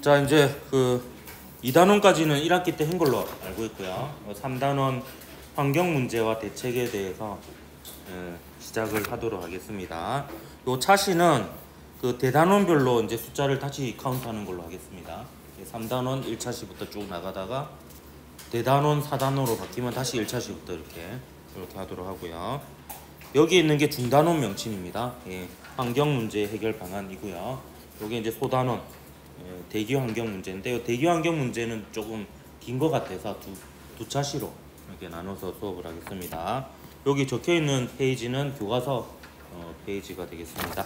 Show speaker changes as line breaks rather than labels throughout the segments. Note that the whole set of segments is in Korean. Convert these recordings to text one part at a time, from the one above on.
자, 이제 그 2단원까지는 1학기 때 한 걸로 알고 있고요. 3단원 환경 문제와 대책에 대해서 시작을 하도록 하겠습니다. 요 차시는 그 대단원별로 이제 숫자를 다시 카운트하는 걸로 하겠습니다. 3단원 1차시부터 쭉 나가다가 대단원 4단원으로 바뀌면 다시 1차시부터 이렇게 하도록 하고요. 여기 있는 게 중단원 명칭입니다. 환경 문제 해결 방안이고요. 여기 이제 소단원 대기 환경 문제인데, 요 대기 환경 문제는 조금 긴 것 같아서 두 차시로 이렇게 나눠서 수업을 하겠습니다. 여기 적혀 있는 페이지는 교과서 페이지가 되겠습니다.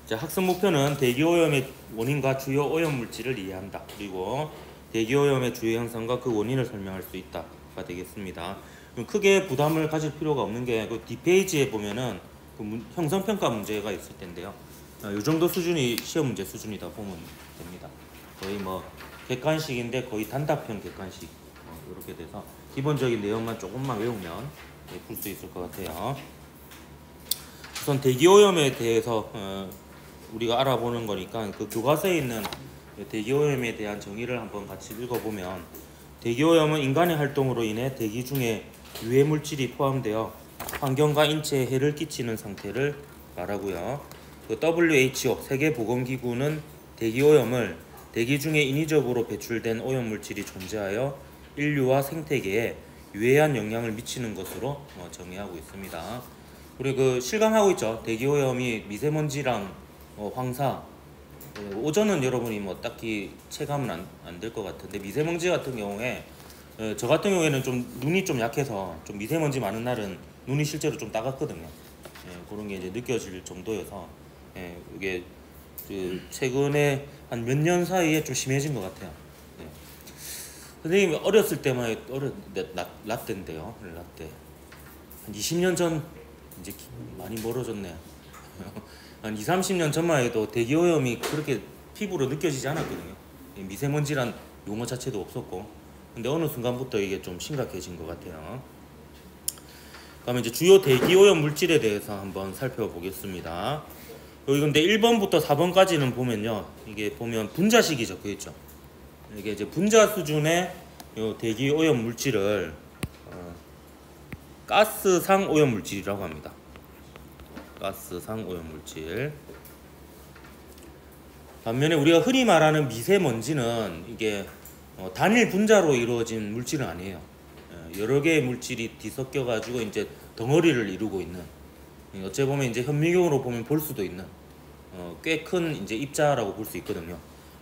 자, 학습 목표는 대기 오염의 원인과 주요 오염 물질을 이해한다. 그리고 대기 오염의 주요 현상과 그 원인을 설명할 수 있다가 되겠습니다. 좀 크게 부담을 가질 필요가 없는 게 그 뒷페이지에 보면은 그 형성평가 문제가 있을 텐데요. 이 정도 수준이 시험 문제 수준이다 보면 됩니다. 거의 뭐 객관식인데 거의 단답형 객관식 이렇게 돼서 기본적인 내용만 조금만 외우면 풀 수 있을 것 같아요. 우선 대기오염에 대해서 우리가 알아보는 거니까 그 교과서에 있는 대기오염에 대한 정의를 한번 같이 읽어보면, 대기오염은 인간의 활동으로 인해 대기 중에 유해 물질이 포함되어 환경과 인체에 해를 끼치는 상태를 말하고요. 그 WHO 세계보건기구는 대기오염을 대기 중에 인위적으로 배출된 오염물질이 존재하여 인류와 생태계에 유해한 영향을 미치는 것으로 정의하고 있습니다. 우리 그 실감하고 있죠. 대기오염이 미세먼지랑 황사, 오존은 여러분이 뭐 딱히 체감은 안 될 것 같은데, 미세먼지 같은 경우에 저 같은 경우에는 좀 눈이 좀 약해서 좀 미세먼지 많은 날은 눈이 실제로 좀 따갑거든요. 그런 게 이제 느껴질 정도여서 이게 그 최근에 한 몇 년 사이에 좀 심해진 것 같아요. 선생님이 어렸을 때만 라떼인데요. 라떼 한 20년 전, 이제 많이 멀어졌네요. 한 20, 30년 전만 해도 대기오염이 그렇게 피부로 느껴지지 않았거든요. 미세먼지란 용어 자체도 없었고. 근데 어느 순간부터 이게 좀 심각해진 것 같아요. 그러면 이제 주요 대기오염 물질에 대해서 한번 살펴보겠습니다. 여기 근데 1번부터 4번까지는 보면요, 이게 보면 분자식이 적혀 있죠. 이게 이제 분자 수준의 요 대기 오염 물질을 가스상 오염 물질이라고 합니다. 가스상 오염 물질. 반면에 우리가 흔히 말하는 미세먼지는 이게 단일 분자로 이루어진 물질은 아니에요. 여러 개의 물질이 뒤섞여 가지고 이제 덩어리를 이루고 있는, 어째 보면 이제 현미경으로 보면 볼 수도 있는 꽤 큰 이제 입자라고 볼 수 있거든요.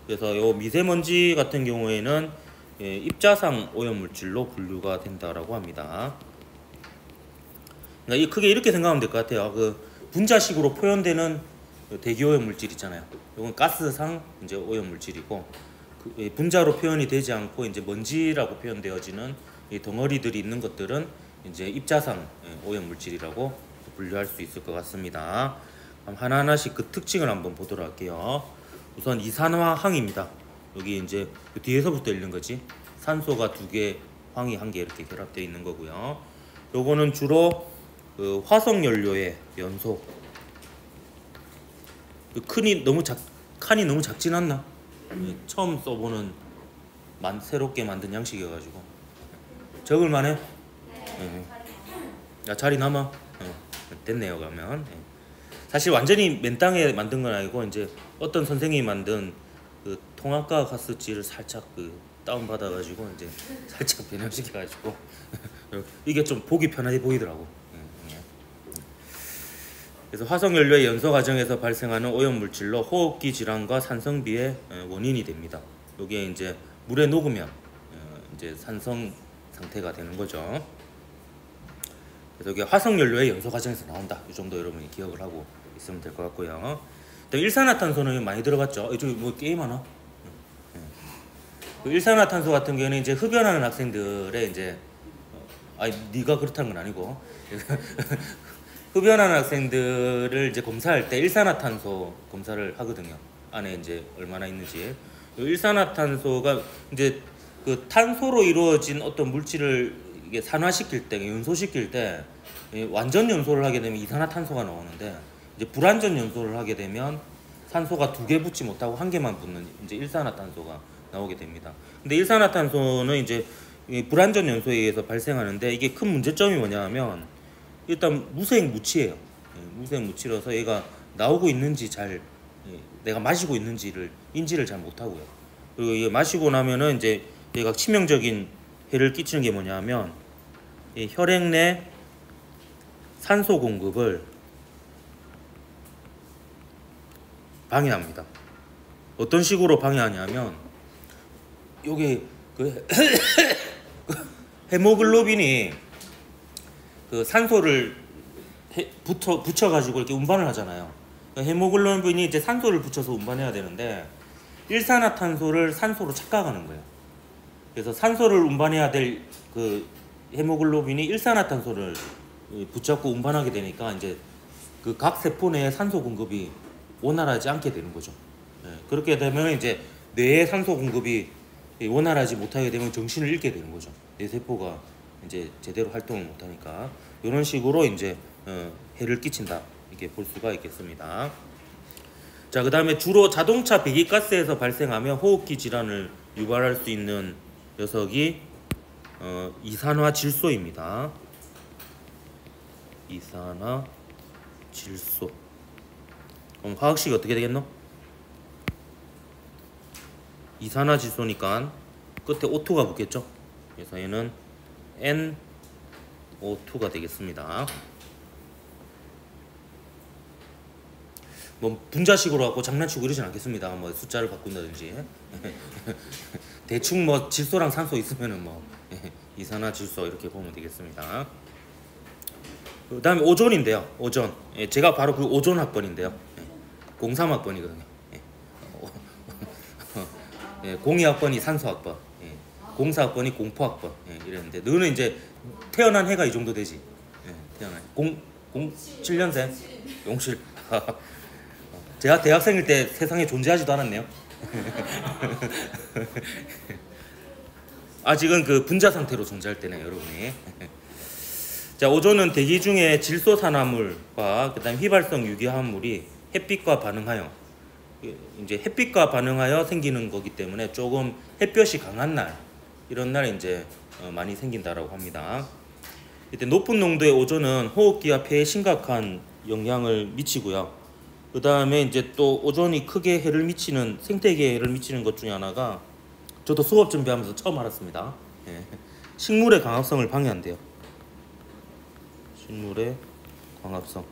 그래서 요 미세먼지 같은 경우에는 입자상 오염물질로 분류가 된다라고 합니다. 그러니까 크게 이렇게 생각하면 될 것 같아요. 그 분자식으로 표현되는 대기오염 물질 있잖아요. 이건 가스상 이제 오염물질이고, 그 분자로 표현이 되지 않고 이제 먼지라고 표현되어지는 이 덩어리들이 있는 것들은 이제 입자상 오염물질이라고 분류할 수 있을 것 같습니다. 하나하나씩 그 특징을 한번 보도록 할게요. 우선 이산화황입니다. 여기 이제 그 뒤에서부터 읽는 거지. 산소가 2개, 황이 1개 이렇게 결합되어 있는 거고요. 요거는 주로 그 화석연료의 연소. 그 칸이 너무 작진 않나? 처음 써보는 새롭게 만든 양식이어가지고 적을만해? 네. 야, 자리 남아? 됐네요. 그러면 사실 완전히 맨 땅에 만든 건 아니고, 이제 어떤 선생님이 만든 그 통합과 가스지를 살짝 그 다운 받아가지고 이제 살짝 변형시켜가지고 이게 좀 보기 편하게 보이더라고. 그래서 화석연료의 연소 과정에서 발생하는 오염물질로 호흡기 질환과 산성비의 원인이 됩니다. 여기에 이제 물에 녹으면 이제 산성 상태가 되는 거죠. 그래서 이게 화석연료의 연소 과정에서 나온다. 이 정도 여러분이 기억을 하고 있으면 될 것 같고요. 일산화탄소는 많이 들어봤죠. 저기 뭐 게임 하나? 그 일산화탄소 같은 경우는 이제 흡연하는 학생들의 이제 네가 그렇다는 건 아니고 흡연하는 학생들을 이제 검사할 때 일산화탄소 검사를 하거든요. 안에 이제 얼마나 있는지. 일산화탄소가 이제 그 탄소로 이루어진 어떤 물질을 이게 산화시킬 때, 연소시킬 때 완전 연소를 하게 되면 이산화탄소가 나오는데, 이제 불완전 연소를 하게 되면 산소가 2개 붙지 못하고 1개만 붙는 이제 일산화탄소가 나오게 됩니다. 근데 일산화탄소는 이제 이 불완전 연소에 의해서 발생하는데 이게 큰 문제점이 뭐냐 하면 일단 무색무취예요. 무색무취라서 얘가 나오고 있는지 잘 내가 마시고 있는지를 인지를 잘 못하고요. 그리고 이게 마시고 나면은 이제 얘가 치명적인 해를 끼치는 게 뭐냐 하면 이 혈액 내 산소 공급을 방해합니다. 어떤 식으로 방해하냐면 요게 그 헤모글로빈이 그 산소를 붙여가지고 이렇게 운반을 하잖아요. 헤모글로빈이 이제 산소를 붙여서 운반해야 되는데 일산화탄소를 산소로 착각하는 거예요. 그래서 산소를 운반해야 될 그 헤모글로빈이 일산화탄소를 붙잡고 운반하게 되니까 이제 그 각 세포 내에 산소 공급이 원활하지 않게 되는 거죠. 그렇게 되면 이제 뇌의 산소 공급이 원활하지 못하게 되면 정신을 잃게 되는 거죠. 뇌 세포가 이제 제대로 활동을 못하니까 이런 식으로 이제 해를 끼친다 이렇게 볼 수가 있겠습니다. 자, 그다음에 주로 자동차 배기가스에서 발생하며 호흡기 질환을 유발할 수 있는 녀석이 이산화질소입니다. 이산화질소. 그럼 화학식이 어떻게 되겠노? 이산화질소니까 끝에 O2가 붙겠죠? 그래서 얘는 NO2가 되겠습니다. 뭐 분자식으로 갖고 장난치고 이러진 않겠습니다. 뭐 숫자를 바꾼다든지 대충 뭐 질소랑 산소 있으면은 뭐 이산화질소 이렇게 보면 되겠습니다. 그 다음에 오존인데요. 오존. 제가 바로 그 오존 학번인데요. 03학번이거든요. 02학번이 산소학번, 04학번이 공포학번 이랬는데 너는 이제 태어난 해가 이 정도 되지. 태어난 07년생 용실. 제가 대학생일 때 세상에 존재하지도 않았네요. 아직은 그 분자 상태로 존재할 때네요, 여러분이. 자, 오존은 대기 중에 질소산화물과 그다음 휘발성 유기화합물이 햇빛과 반응하여 이제 햇빛과 반응하여 생기는 거기 때문에 조금 햇볕이 강한 날 이런 날 이제 많이 생긴다라고 합니다. 이때 높은 농도의 오존은 호흡기와 폐에 심각한 영향을 미치고요. 그 다음에 이제 또 오존이 크게 해를 미치는 생태계에 해를 미치는 것 중에 하나가 저도 수업 준비하면서 처음 알았습니다. 식물의 광합성을 방해한대요. 식물의 광합성.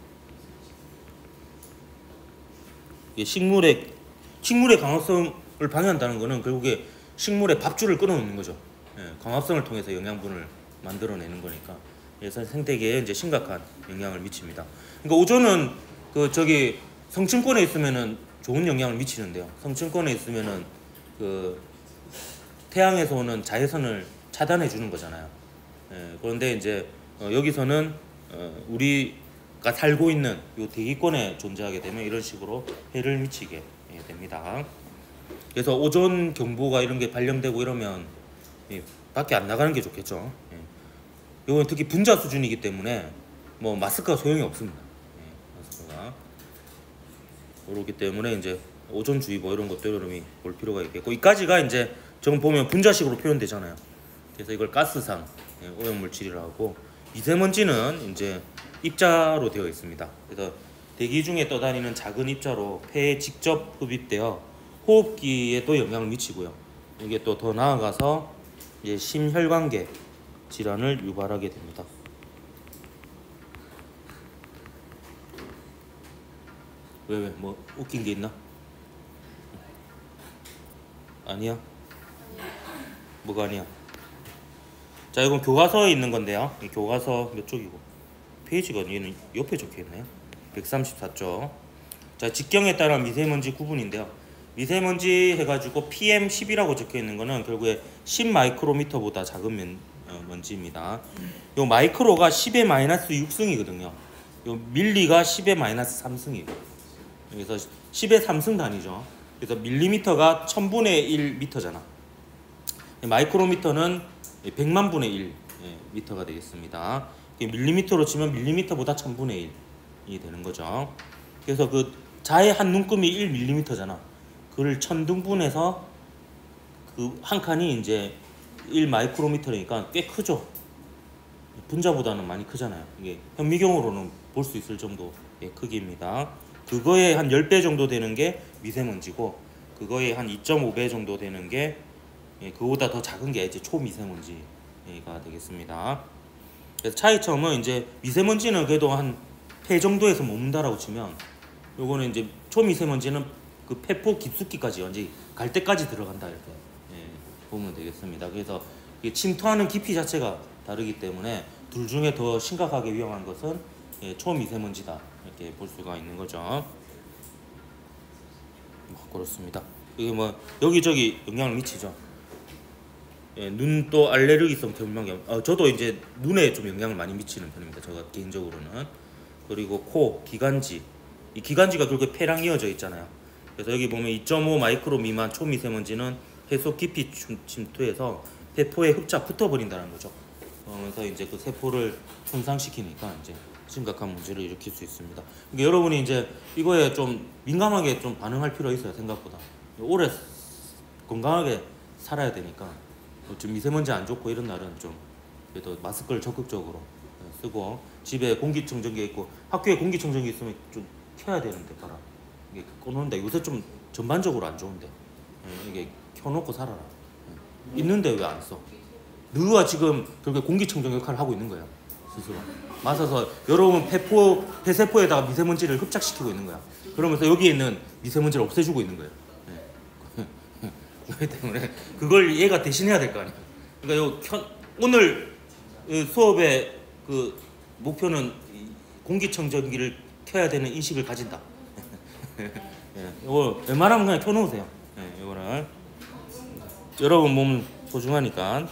식물의 광합성을 방해한다는 것은 결국에 식물의 밥줄을 끊어놓는 거죠. 광합성을 통해서 영양분을 만들어내는 거니까. 그래서 생태계에 이제 심각한 영향을 미칩니다. 그러니까 오존은 그 저기 성층권에 있으면은 좋은 영향을 미치는데요. 성층권에 있으면은 그 태양에서 오는 자외선을 차단해 주는 거잖아요. 그런데 이제 여기서는 우리가 살고 있는 이 대기권에 존재하게 되면 이런 식으로 해를 미치게 됩니다. 그래서 오존 경보가 이런 게 발령되고 이러면 밖에 안 나가는 게 좋겠죠. 이건 특히 분자 수준이기 때문에 뭐 마스크가 소용이 없습니다. 마스크가 그렇기 때문에 이제 오존주의보 이런 것도 여러분이 볼 필요가 있겠고, 이까지가 이제 지금 보면 분자식으로 표현되잖아요. 그래서 이걸 가스상 오염물질이라고 하고, 미세먼지는 이제 입자로 되어 있습니다. 그래서 대기 중에 떠다니는 작은 입자로 폐에 직접 흡입되어 호흡기에도 영향을 미치고요. 이게 또 더 나아가서 이제 심혈관계 질환을 유발하게 됩니다. 왜 뭐 웃긴 게 있나? 아니야? 뭐가 아니야? 자, 이건 교과서에 있는 건데요. 이 교과서 몇 쪽이고 페이지가 얘는 옆에 적혀있네요. 134쪽. 자, 직경에 따른 미세먼지 구분인데요. 미세먼지 해가지고 PM10이라고 적혀있는 거는 결국에 10마이크로미터보다 작은 먼지입니다. 요 마이크로가 10의 마이너스 6승이거든요. 요 밀리가 10의 마이너스 3승이에요. 그래서 10의 3승 단위죠. 그래서 밀리미터가 1000분의 1 미터잖아. 마이크로미터는 100만 분의 1 미터가 되겠습니다. 밀리미터로 치면 밀리미터보다 1000분의 1이 되는 거죠. 그래서 그 자의 한 눈금이 1mm잖아. 그걸 1000등분해서 그 한 칸이 이제 1마이크로미터니까 꽤 크죠. 분자보다는 많이 크잖아요. 이게 현미경으로는 볼 수 있을 정도의 크기입니다. 그거에 한 10배 정도 되는 게 미세먼지고, 그거에 한 2.5배 정도 되는 게 그거보다 더 작은 게 이제 초미세먼지가 되겠습니다. 그래서 차이점은 이제 미세먼지는 그래도 한 폐 정도에서 머문다라고 치면, 요거는 이제 초미세먼지는 그 폐포 깊숙이까지 완전히 갈 때까지 들어간다, 이렇게 보면 되겠습니다. 그래서 이게 침투하는 깊이 자체가 다르기 때문에 둘 중에 더 심각하게 위험한 것은 초미세먼지다, 이렇게 볼 수가 있는 거죠. 그렇습니다. 이게 뭐 여기저기 영향을 미치죠. 눈 또 알레르기성 결막염. 저도 이제 눈에 좀 영향을 많이 미치는 편입니다. 제가 개인적으로는. 그리고 코, 기관지. 이 기관지가 그렇게 폐랑 이어져 있잖아요. 그래서 여기 보면 2.5 마이크로 미만 초미세먼지는 폐속 깊이 침투해서 세포에 흡착 붙어버린다는 거죠. 그래서 이제 그 세포를 손상시키니까 이제 심각한 문제를 일으킬 수 있습니다. 그러니까 여러분이 이제 이거에 좀 민감하게 좀 반응할 필요가 있어요. 생각보다 오래 건강하게 살아야 되니까 좀 미세먼지 안 좋고 이런 날은 좀 그래도 마스크를 적극적으로 쓰고, 집에 공기청정기 있고 학교에 공기청정기 있으면 좀 켜야 되는데 바람 이게 꺼놓는데 요새 좀 전반적으로 안 좋은데 이게 켜놓고 살아라. 있는데 왜 안 써? 너가 지금 그렇게 공기청정 역할을 하고 있는 거야 스스로. 맞아서 여러분 폐세포에다가 미세먼지를 흡착시키고 있는 거야. 그러면서 여기에 있는 미세먼지를 없애주고 있는 거예요. 그렇기 때문에 그걸 얘가 대신해야 될 거 아니야. 그러니까 오늘 수업의 그 목표는 공기청정기를 켜야 되는 인식을 가진다. 이거 웬만하면 그냥 켜놓으세요. 이거는 여러분 몸 소중하니까.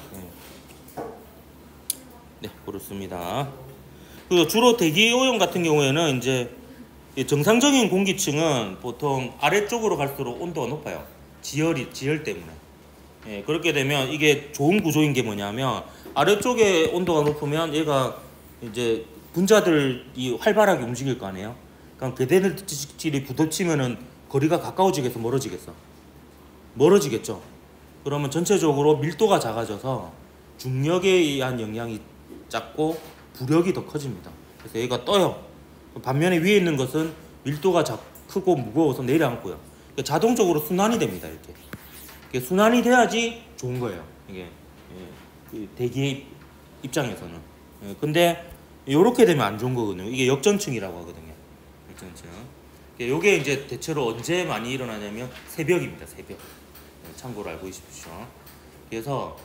네, 그렇습니다. 그 주로 대기오염 같은 경우에는 이제 정상적인 공기층은 보통 아래쪽으로 갈수록 온도가 높아요. 지열 때문에. 그렇게 되면 이게 좋은 구조인 게 뭐냐면, 아래쪽에 온도가 높으면 얘가 이제 분자들이 활발하게 움직일 거 아니에요. 그럼 괴대들질이 부딪히면은 거리가 가까워지겠어, 멀어지겠어? 멀어지겠죠. 그러면 전체적으로 밀도가 작아져서 중력에 의한 영향이 작고 부력이 더 커집니다. 그래서 얘가 떠요. 반면에 위에 있는 것은 밀도가 크고 무거워서 내려앉고요. 그러니까 자동적으로 순환이 됩니다. 이렇게 순환이 돼야지 좋은 거예요. 이게 그 대기 입장에서는. 근데 이렇게 되면 안 좋은 거거든요. 이게 역전층이라고 하거든요. 역전층. 이게 이제 대체로 언제 많이 일어나냐면 새벽입니다. 새벽. 참고로 알고 계십시오. 그래서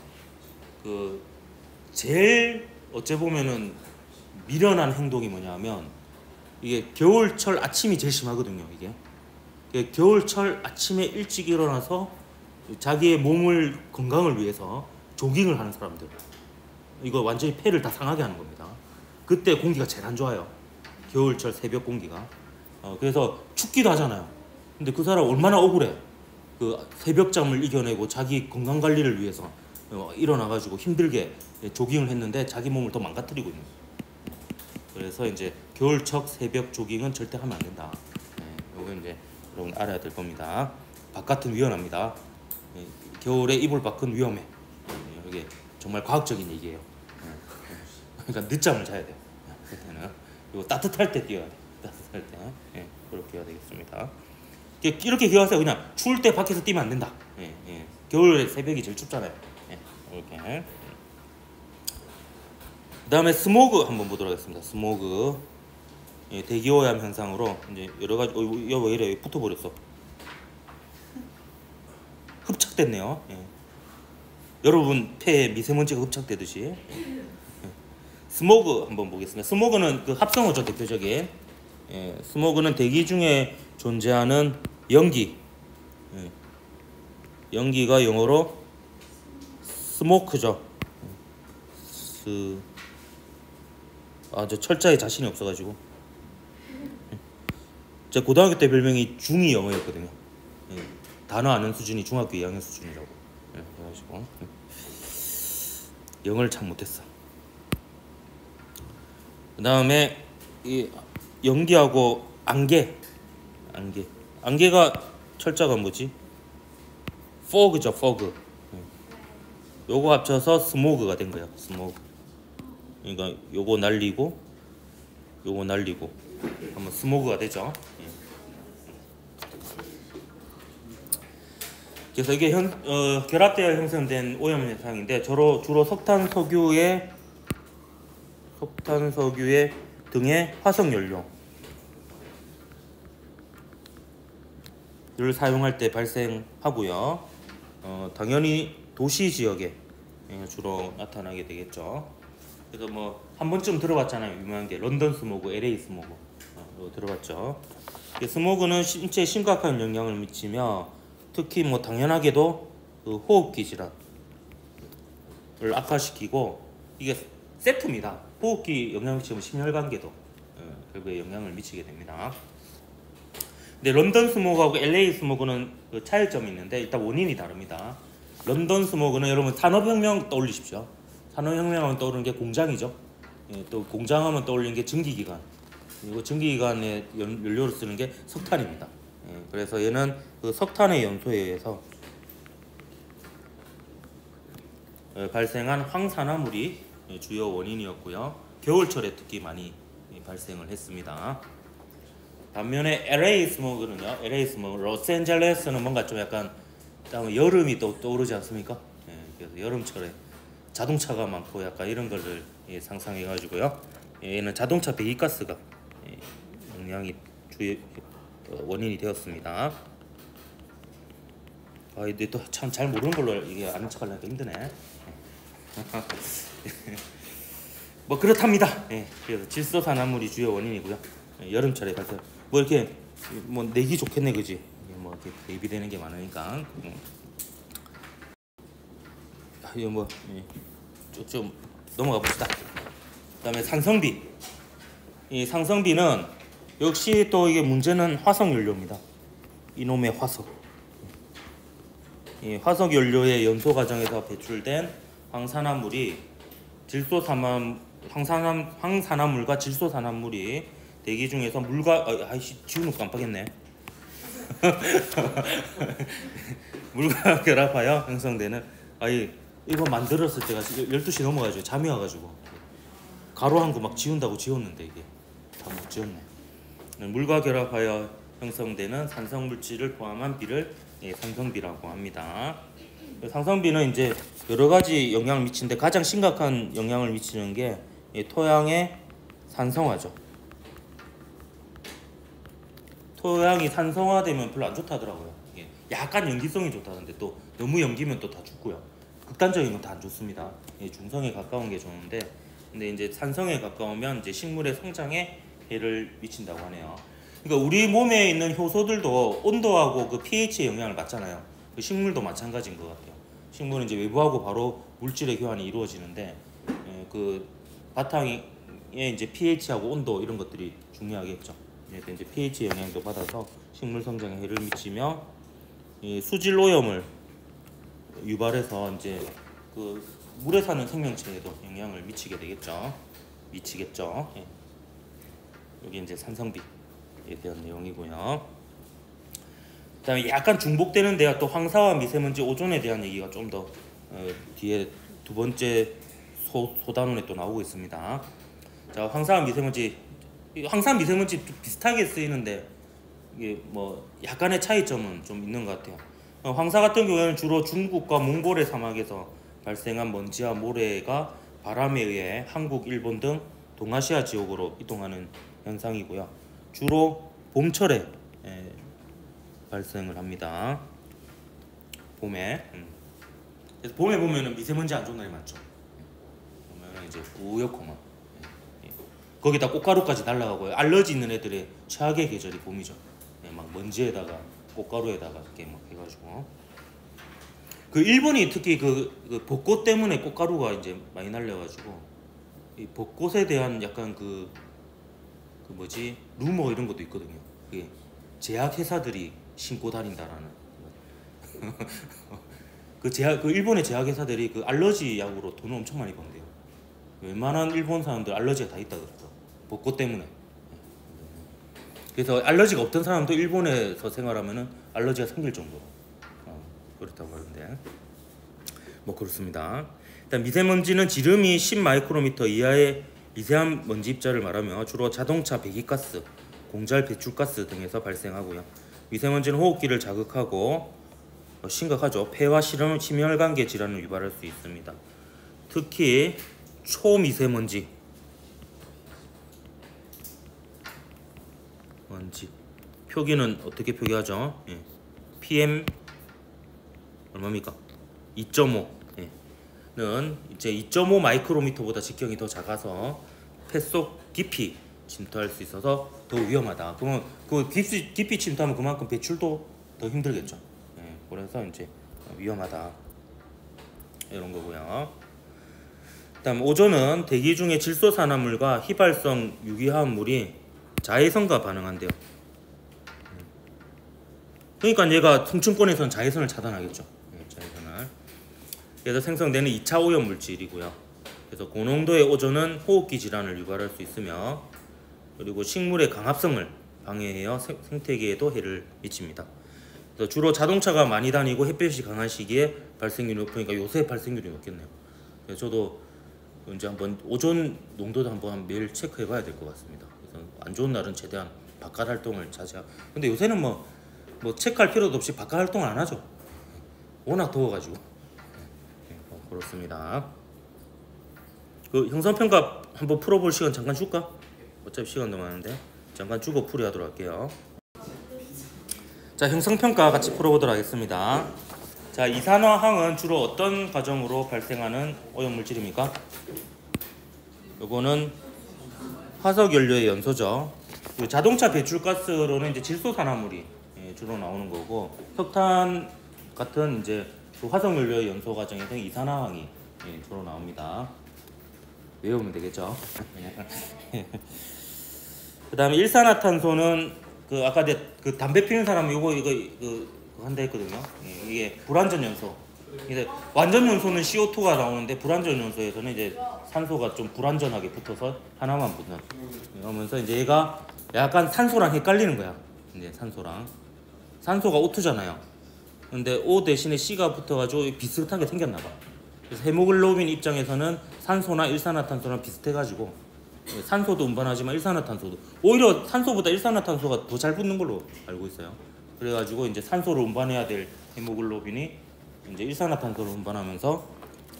그 제일 어째 보면은 미련한 행동이 뭐냐면, 이게 겨울철 아침이 제일 심하거든요. 이게 겨울철 아침에 일찍 일어나서 자기의 몸을 건강을 위해서 조깅을 하는 사람들, 이거 완전히 폐를 다 상하게 하는 겁니다. 그때 공기가 제일 안 좋아요. 겨울철 새벽 공기가. 그래서 춥기도 하잖아요. 근데 그 사람 얼마나 억울해. 그 새벽잠을 이겨내고 자기 건강 관리를 위해서 일어나가지고 힘들게 조깅을 했는데 자기 몸을 더 망가뜨리고 있는 거예요. 그래서 이제 겨울철 새벽 조깅은 절대 하면 안 된다. 이거 이제 여러분 알아야 될 겁니다. 바깥은 위험합니다. 겨울에 이불 밖은 위험해. 이게 정말 과학적인 얘기예요. 그러니까 늦잠을 자야 돼요. 그때는. 그리고 따뜻할 때 뛰어야 돼. 따뜻할 때. 그렇게 해야 되겠습니다. 이렇게 기억하세요. 그냥 추울 때 밖에서 뛰면 안 된다. 겨울 새벽이 제일 춥잖아요. 이렇게. 그다음에 스모그 한번 보도록 하겠습니다. 스모그. 대기오염 현상으로 이제 여러 가지. 이거 왜 이래? 붙어버렸어. 흡착됐네요. 여러분 폐에 미세먼지가 흡착되듯이. 스모그 한번 보겠습니다. 스모그는 그 합성어죠, 대표적인. 스모그는 대기 중에 존재하는 연기. 연기가 영어로 스모크죠. 저 철자에 자신이 없어가지고. 제가 고등학교 때 별명이 중이 영어였거든요. 단어 아는 수준이 중학교 2학년 수준이라고. 그래가지고 영어를 참 못했어. 그 다음에 이 연기하고 안개 안개. 안개가 철자가 뭐지? fog죠, fog. 요거 합쳐서 스모그가 된 거야. 스모그. 그러니까 요거 날리고 요거 날리고 하면 스모그가 되죠. 그래서 이게 결합되어 형성된 오염 현상인데 주로 석탄, 석유의 등의 화석 연료를 사용할 때 발생하고요. 당연히 도시 지역에 주로 나타나게 되겠죠. 그래서 뭐 한 번쯤 들어봤잖아요. 유명한 게 런던 스모그, LA 스모그. 들어봤죠. 스모그는 신체에 심각한 영향을 미치며 특히 뭐 당연하게도 그 호흡기 질환을 악화시키고 이게 세트입니다. 호흡기 영향을 미치면 심혈관계도 결국에 영향을 미치게 됩니다. 근데 런던 스모그하고 LA 스모그는 그 차이점이 있는데 일단 원인이 다릅니다. 런던 스모그는 여러분 산업혁명 떠올리십시오. 산업혁명하면 떠오르는 게 공장이죠. 또 공장하면 떠올리는 게 증기기관. 그리고 증기기관에 연료를 쓰는 게 석탄입니다. 그래서 얘는 그 석탄의 연소에 의해서 발생한 황산화물이 주요 원인이었고요. 겨울철에 특히 많이 발생을 했습니다. 반면에 LA 스모그는요. LA 스모그, 로스앤젤레스는 뭔가 좀 약간 여름이 또 떠오르지 않습니까? 그래서 여름철에 자동차가 많고 약간 이런 거를 상상해가지고요. 얘는 자동차 배기가스가 영향이 주요 원인이 되었습니다. 근데 또 참 잘 모르는 걸로 이게 아는 척하려니까 힘드네. 뭐 그렇답니다. 그래서 질소산화물이 주요 원인이고요. 여름철에 발생. 뭐 이렇게 뭐 내기 좋겠네, 그지? 뭐 이렇게 대비되는 게 많으니까. 이거 뭐 좀 넘어가 봅시다. 그다음에 상성비. 이 상성비는 역시 또 이게 문제는 화석 연료입니다. 이놈의 화석. 이 화석 연료의 연소 과정에서 배출된 황산화물이 황산화물과 질소산화물이 대기 중에서 물과 지우는 거 깜빡했네. 물과 결합하여 형성되는 이거 만들었을 때가 12시 넘어가지고 잠이 와가지고 가로 한 거 막 지운다고 지웠는데 이게 다 못 지웠네. 물과 결합하여 형성되는 산성물질을 포함한 비를 산성비라고 합니다. 산성비는 이제 여러 가지 영향을 미치는데 가장 심각한 영향을 미치는 게 토양의 산성화죠. 토양이 산성화되면 별로 안 좋다더라고요. 약간 염기성이 좋다는데 또 너무 염기면 또 다 죽고요. 극단적인 건 다 안 좋습니다. 중성에 가까운 게 좋은데, 근데 이제 산성에 가까우면 이제 식물의 성장에 해를 미친다고 하네요. 그러니까 우리 몸에 있는 효소들도 온도하고 그 pH의 영향을 받잖아요. 그 식물도 마찬가지인 것 같아요. 식물은 이제 외부하고 바로 물질의 교환이 이루어지는데, 그 바탕에 이제 pH하고 온도 이런 것들이 중요하겠죠. 그래서 이제 pH 영향도 받아서 식물 성장에 해를 미치며 수질 오염을 유발해서 이제 그 물에 사는 생명체에도 영향을 미치게 되겠죠. 미치겠죠. 여기 이제 산성비에 대한 내용이고요. 그다음에 약간 중복되는 데가 또 황사와 미세먼지, 오존에 대한 얘기가 좀 더 뒤에 두 번째 소단원에 또 나오고 있습니다. 자, 황사와 미세먼지, 항상 미세먼지 비슷하게 쓰이는데 이게 뭐 약간의 차이점은 좀 있는 것 같아요. 황사 같은 경우에는 주로 중국과 몽골의 사막에서 발생한 먼지와 모래가 바람에 의해 한국, 일본 등 동아시아 지역으로 이동하는 현상이고요. 주로 봄철에 발생을 합니다. 봄에. 그래서 봄에 보면은 미세먼지 안 좋은 날이 많죠. 보면은 이제 뿌옇고만. 거기다 꽃가루까지 날라가고요. 알러지 있는 애들의 최악의 계절이 봄이죠. 막 먼지에다가 꽃가루에다가 이렇게 막 해가지고. 그 일본이 특히 그 벚꽃 때문에 꽃가루가 이제 많이 날려가지고 이 벚꽃에 대한 약간 그 뭐지 루머 이런 것도 있거든요. 그게 제약 회사들이 신고 다닌다라는. 그 일본의 제약 회사들이 그 알러지 약으로 돈을 엄청 많이 번대요. 웬만한 일본 사람들 알러지가 다 있다 그러더라고. 벚꽃 때문에. 그래서 알러지가 없던 사람도 일본에서 생활하면은 알러지가 생길 정도로 그렇다고 하는데 뭐 그렇습니다. 일단 미세먼지는 지름이 10 마이크로미터 이하의 미세한 먼지 입자를 말하며 주로 자동차 배기가스, 공잘 배출가스 등에서 발생하고요. 미세먼지는 호흡기를 자극하고 심각하죠. 폐와 심혈관계 질환을 유발할 수 있습니다. 특히 초미세먼지 표기는 어떻게 표기하죠? 예. PM 얼마입니까? 2.5. 예. 는 이제 2.5 마이크로미터보다 직경이 더 작아서 폐 속 깊이 침투할 수 있어서 더 위험하다. 그러면 그 깊이 침투하면 그만큼 배출도 더 힘들겠죠. 예. 그래서 이제 위험하다 이런 거고요. 그다음 오존은 대기 중에 질소산화물과 휘발성 유기화합물이 자외선과 반응한대요. 그러니까 얘가 송충권에서는 자외선을 차단하겠죠. 자외선을. 그래서 생성되는 2차 오염 물질이고요. 그래서 고농도의 오존은 호흡기 질환을 유발할 수 있으며 그리고 식물의 강합성을 방해하여 생태계에도 해를 미칩니다. 그래서 주로 자동차가 많이 다니고 햇볕이 강한 시기에 발생률이 높으니까 요새 발생률이 높겠네요. 그래서 저도 이제 한번 오존 농도도 한번 매일 체크해 봐야 될 것 같습니다. 그래서 안 좋은 날은 최대한 바깥 활동을 자제하고. 근데 요새는 뭐 체크할 필요도 없이 바깥 활동을 안 하죠. 워낙 더워가지고. 그렇습니다. 그 형성평가 한번 풀어볼 시간 잠깐 줄까? 어차피 시간도 많은데 잠깐 주고 풀이하도록 할게요. 자, 형성평가 같이 풀어보도록 하겠습니다. 자, 이산화황은 주로 어떤 과정으로 발생하는 오염물질입니까? 요거는 화석연료의 연소죠. 자동차 배출가스로는 이제 질소산화물이 주로 나오는 거고, 석탄 같은 이제 그 화석연료의 연소 과정에서 이산화황이 주로 나옵니다. 외우면 되겠죠. 그 다음에 일산화탄소는 그 아까 그 담배 피는 사람 이거 한다 했거든요. 이게 불완전 연소. 이제 완전 연소는 CO2가 나오는데 불완전 연소에서는 이제 산소가 좀 불완전하게 붙어서 하나만 붙는. 그러면서 이제 얘가 약간 산소랑 헷갈리는 거야. 이제 산소가 O2잖아요. 근데 O 대신에 C가 붙어가지고 비슷하게 생겼나 봐. 그래서 헤모글로빈 입장에서는 산소나 일산화탄소랑 비슷해가지고 산소도 운반하지만 일산화탄소도 오히려 산소보다 일산화탄소가 더 잘 붙는 걸로 알고 있어요. 그래가지고 이제 산소를 운반해야 될 헤모글로빈이 이제 일산화탄소를 운반하면서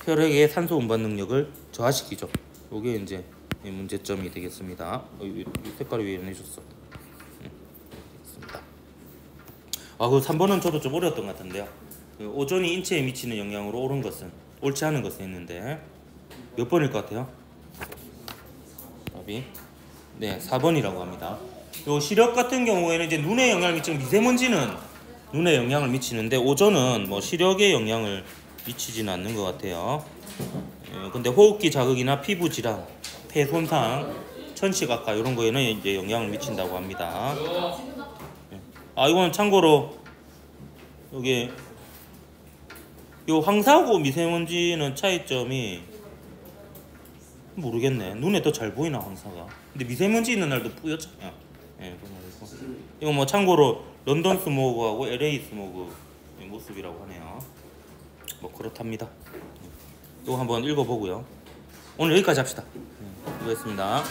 혈액의 산소 운반 능력을 저하시키죠. 이게 이제 문제점이 되겠습니다. 이 색깔이 왜 이런 해줬어? 그 3번은 저도 좀 어려웠던 것 같은데요. 오존이 인체에 미치는 영향으로 옳지 않은 것은 했는데 몇 번일 것 같아요? 답이 네, 4번이라고 합니다. 요 시력 같은 경우에는 이제 눈에 영향을 미치는 미세먼지는 눈에 영향을 미치는데 오존은 뭐 시력에 영향을 미치지는 않는 것 같아요. 근데 호흡기 자극이나 피부 질환, 폐 손상, 천식 악화 이런 거에는 이제 영향을 미친다고 합니다. 이건 참고로 여기 요 황사하고 미세먼지는 차이점이 모르겠네. 눈에 더 잘 보이나 황사가. 근데 미세먼지 있는 날도 뿌옇잖아요. 이거 뭐 참고로 런던 스모그하고 LA 스모그 모습이라고 하네요. 뭐 그렇답니다. 이거 한번 읽어보고요. 오늘 여기까지 합시다. 수고했습니다.